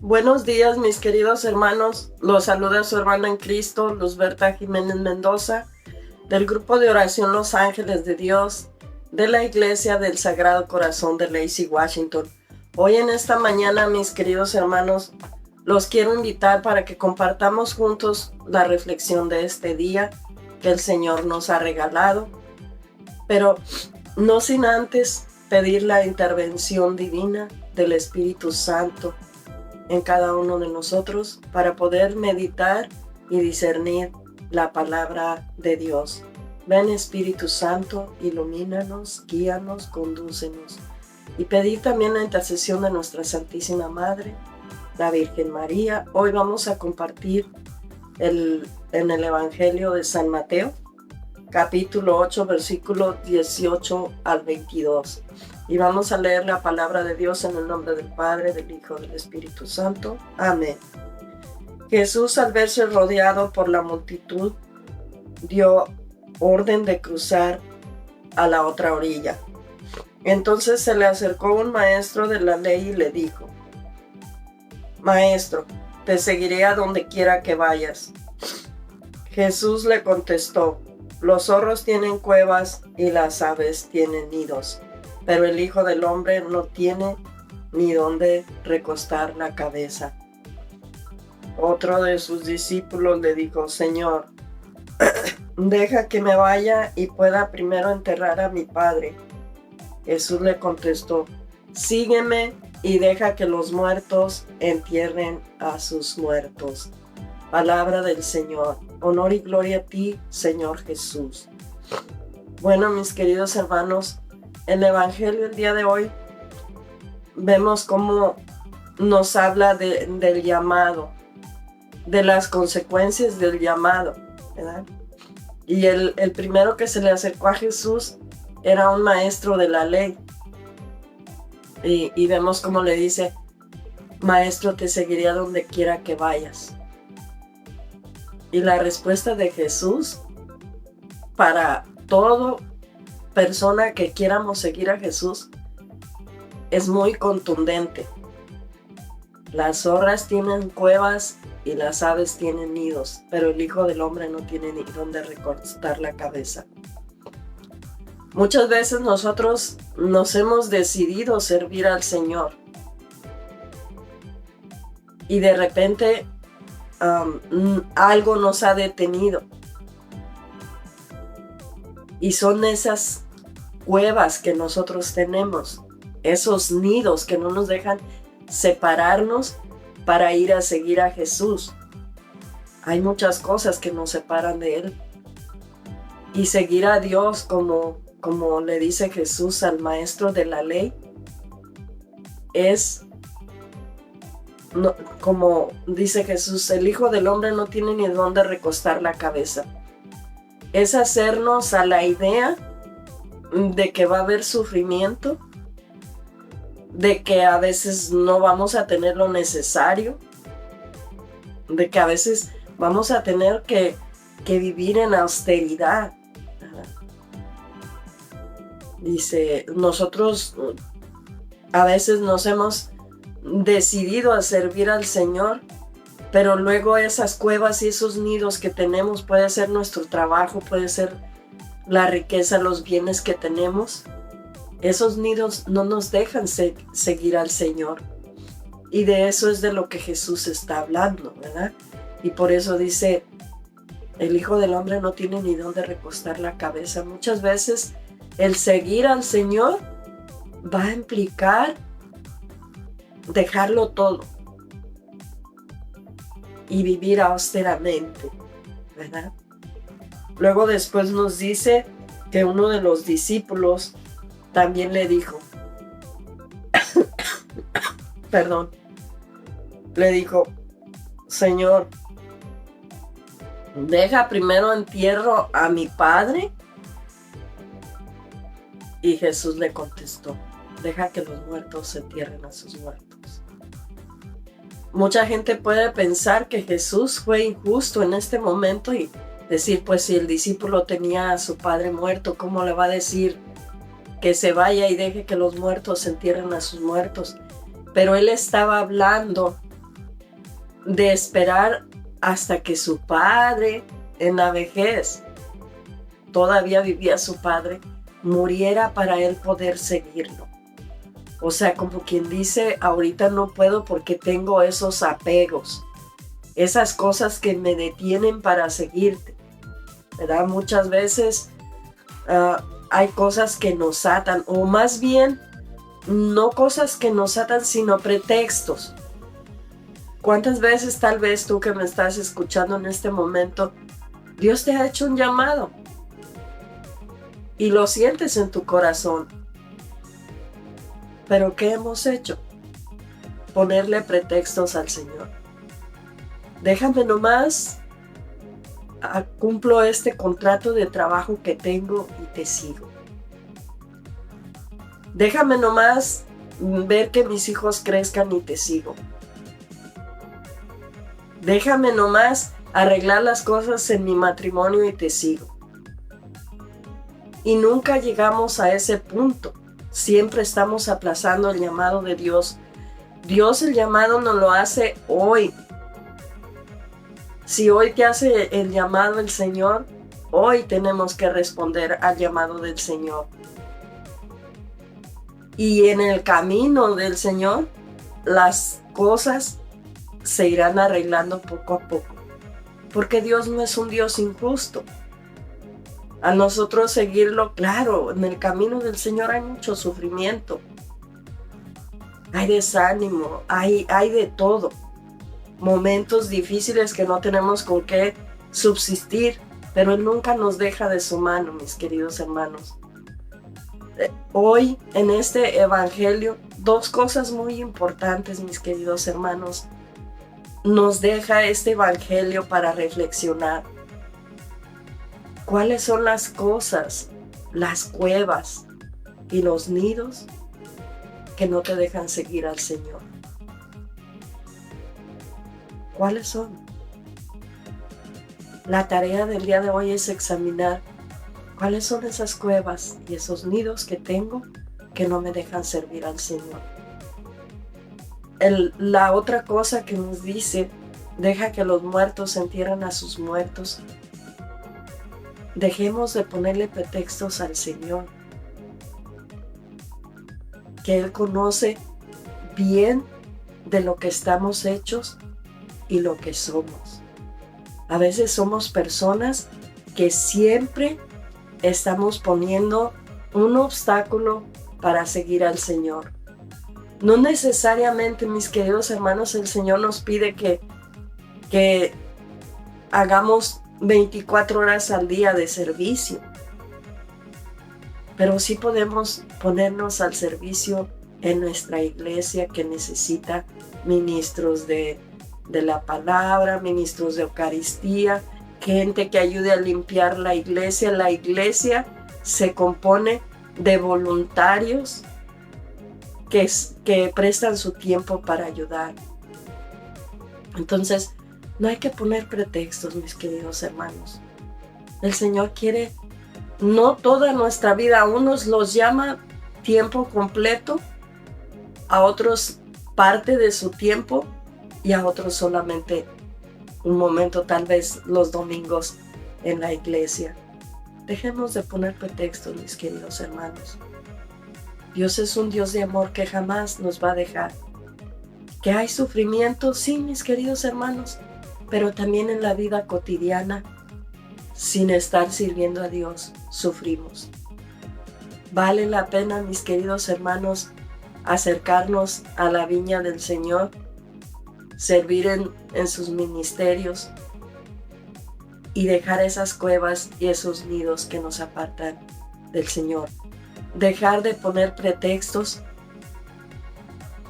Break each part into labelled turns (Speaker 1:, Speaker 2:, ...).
Speaker 1: Buenos días, mis queridos hermanos. Los saluda su hermana en Cristo, Luzberta Jiménez Mendoza, del grupo de oración Los Ángeles de Dios, de la Iglesia del Sagrado Corazón de Lacey, Washington. Hoy en esta mañana, mis queridos hermanos, los quiero invitar para que compartamos juntos la reflexión de este día que el Señor nos ha regalado, pero no sin antes pedir la intervención divina del Espíritu Santo en cada uno de nosotros para poder meditar y discernir la palabra de Dios. Ven, Espíritu Santo, ilumínanos, guíanos, condúcenos. Y pedir también la intercesión de nuestra Santísima Madre, la Virgen María. Hoy vamos a compartir en el Evangelio de San Mateo, capítulo 8, versículo 18 al 22. Y vamos a leer la palabra de Dios en el nombre del Padre, del Hijo, del Espíritu Santo. Amén. Jesús, al verse rodeado por la multitud, dio orden de cruzar a la otra orilla. Entonces se le acercó un maestro de la ley y le dijo: Maestro, te seguiré a donde quiera que vayas. Jesús le contestó: Los zorros tienen cuevas y las aves tienen nidos, pero el Hijo del Hombre no tiene ni dónde recostar la cabeza. Otro de sus discípulos le dijo: Señor, deja que me vaya y pueda primero enterrar a mi padre. Jesús le contestó: Sígueme y deja que los muertos entierren a sus muertos. Palabra del Señor. Honor y gloria a ti, Señor Jesús. Bueno, mis queridos hermanos, en el Evangelio el día de hoy vemos cómo nos habla del llamado, de las consecuencias del llamado, ¿verdad? Y el primero que se le acercó a Jesús era un maestro de la ley. Y vemos cómo le dice: Maestro, te seguiré a donde quiera que vayas. Y la respuesta de Jesús para toda persona que quieramos seguir a Jesús es muy contundente. Las zorras tienen cuevas y las aves tienen nidos, pero el Hijo del Hombre no tiene ni dónde recostar la cabeza. Muchas veces nosotros nos hemos decidido servir al Señor y de repente algo nos ha detenido, y son esas cuevas que nosotros tenemos, esos nidos que no nos dejan separarnos para ir a seguir a Jesús. Hay muchas cosas que nos separan de Él, y seguir a Dios, como le dice Jesús al maestro de la ley, es como dice Jesús: el Hijo del Hombre no tiene ni dónde recostar la cabeza. Es hacernos a la idea de que va a haber sufrimiento, de que a veces no vamos a tener lo necesario, de que a veces vamos a tener que vivir en austeridad. Dice, nosotros a veces nos hemos decidido a servir al Señor, pero luego esas cuevas y esos nidos que tenemos, puede ser nuestro trabajo, puede ser la riqueza, los bienes que tenemos, esos nidos no nos dejan seguir al Señor. Y de eso es de lo que Jesús está hablando, ¿verdad? Y por eso dice: el Hijo del Hombre no tiene ni dónde recostar la cabeza. Muchas veces el seguir al Señor va a implicar dejarlo todo y vivir austeramente, ¿verdad? Luego después nos dice que uno de los discípulos también le dijo, le dijo: Señor, deja primero entierro a mi padre. Y Jesús le contestó: deja que los muertos se entierren a sus muertos. Mucha gente puede pensar que Jesús fue injusto en este momento y decir: pues si el discípulo tenía a su padre muerto, ¿cómo le va a decir que se vaya y deje que los muertos se entierren a sus muertos? Pero él estaba hablando de esperar hasta que su padre, en la vejez, todavía vivía su padre, muriera para él poder seguirlo. O sea, como quien dice, ahorita no puedo porque tengo esos apegos, esas cosas que me detienen para seguirte, ¿verdad? Muchas veces hay cosas que nos atan, o más bien, no cosas que nos atan, sino pretextos. ¿Cuántas veces tal vez tú que me estás escuchando en este momento, Dios te ha hecho un llamado y lo sientes en tu corazón? Pero ¿qué hemos hecho? Ponerle pretextos al Señor. Déjame nomás, cumplo este contrato de trabajo que tengo y te sigo. Déjame nomás ver que mis hijos crezcan y te sigo. Déjame nomás arreglar las cosas en mi matrimonio y te sigo. Y nunca llegamos a ese punto. Siempre estamos aplazando el llamado de Dios. Dios el llamado nos lo hace hoy. Si hoy te hace el llamado el Señor, hoy tenemos que responder al llamado del Señor. Y en el camino del Señor, las cosas se irán arreglando poco a poco. Porque Dios no es un Dios injusto. A nosotros seguirlo, claro, en el camino del Señor hay mucho sufrimiento. Hay desánimo, hay de todo. Momentos difíciles que no tenemos con qué subsistir, pero Él nunca nos deja de su mano, mis queridos hermanos. Hoy, en este evangelio, dos cosas muy importantes, mis queridos hermanos, nos deja este evangelio para reflexionar. ¿Cuáles son las cosas, las cuevas y los nidos que no te dejan seguir al Señor? ¿Cuáles son? La tarea del día de hoy es examinar cuáles son esas cuevas y esos nidos que tengo que no me dejan servir al Señor. La otra cosa que nos dice, deja que los muertos entierren a sus muertos. Dejemos de ponerle pretextos al Señor, que Él conoce bien de lo que estamos hechos y lo que somos. A veces somos personas que siempre estamos poniendo un obstáculo para seguir al Señor. No necesariamente, mis queridos hermanos, el Señor nos pide que hagamos 24 horas al día de servicio, pero sí podemos ponernos al servicio en nuestra iglesia, que necesita ministros de la palabra, ministros de Eucaristía, gente que ayude a limpiar la iglesia. La iglesia se compone de voluntarios que prestan su tiempo para ayudar. Entonces, no hay que poner pretextos, mis queridos hermanos. El Señor quiere no toda nuestra vida. A unos los llama tiempo completo, a otros parte de su tiempo y a otros solamente un momento, tal vez los domingos en la iglesia. Dejemos de poner pretextos, mis queridos hermanos. Dios es un Dios de amor que jamás nos va a dejar. Que hay sufrimiento, sí, mis queridos hermanos, pero también en la vida cotidiana, sin estar sirviendo a Dios, sufrimos. Vale la pena, mis queridos hermanos, acercarnos a la viña del Señor, servir en sus ministerios y dejar esas cuevas y esos nidos que nos apartan del Señor. Dejar de poner pretextos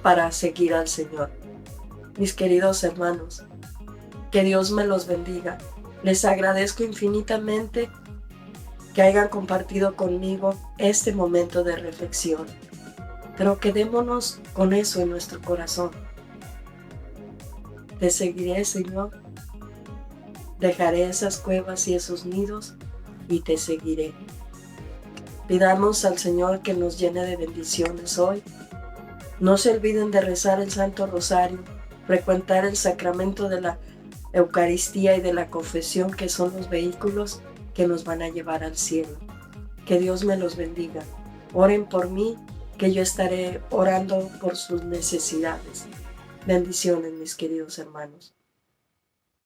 Speaker 1: para seguir al Señor. Mis queridos hermanos, que Dios me los bendiga. Les agradezco infinitamente que hayan compartido conmigo este momento de reflexión, pero quedémonos con eso en nuestro corazón. Te seguiré, Señor. Dejaré esas cuevas y esos nidos y te seguiré. Pidamos al Señor que nos llene de bendiciones hoy. No se olviden de rezar el Santo Rosario frecuentar el sacramento de la Eucaristía y de la confesión, que son los vehículos que nos van a llevar al cielo. Que Dios me los bendiga. Oren por mí, que yo estaré orando por sus necesidades. Bendiciones, mis queridos hermanos.